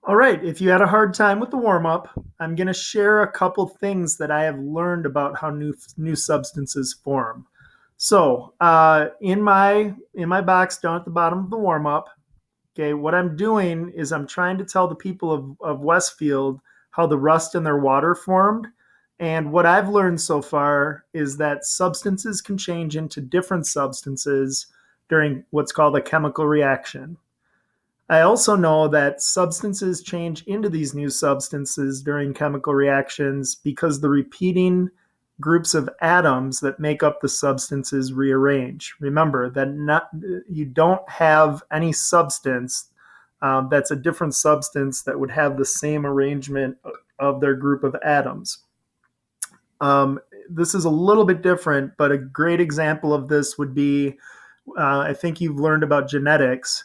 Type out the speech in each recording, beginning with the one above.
All right, if you had a hard time with the warm up, I'm going to share a couple things that I have learned about how new substances form. So, in my box down at the bottom of the warm up, okay, what I'm doing is I'm trying to tell the people of Westfield how the rust in their water formed. And what I've learned so far is that substances can change into different substances during what's called a chemical reaction. I also know that substances change into these new substances during chemical reactions because the repeating groups of atoms that make up the substances rearrange. Remember that you don't have any substance that's a different substance that would have the same arrangement of their group of atoms. Um, this is a little bit different, but a great example of this would be I think you've learned about genetics.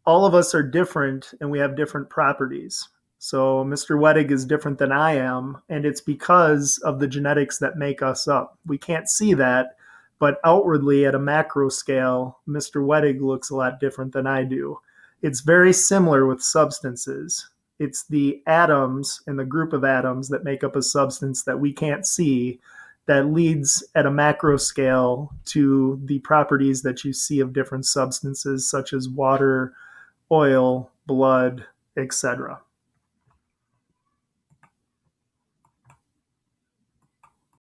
All of us are different and we have different properties. So Mr. Wettig is different than I am, and it's because of the genetics that make us up. We can't see that, but outwardly at a macro scale, Mr. Wettig looks a lot different than I do. It's very similar with substances. It's the atoms and the group of atoms that make up a substance that we can't see that leads at a macro scale to the properties that you see of different substances, such as water, oil, blood, etc.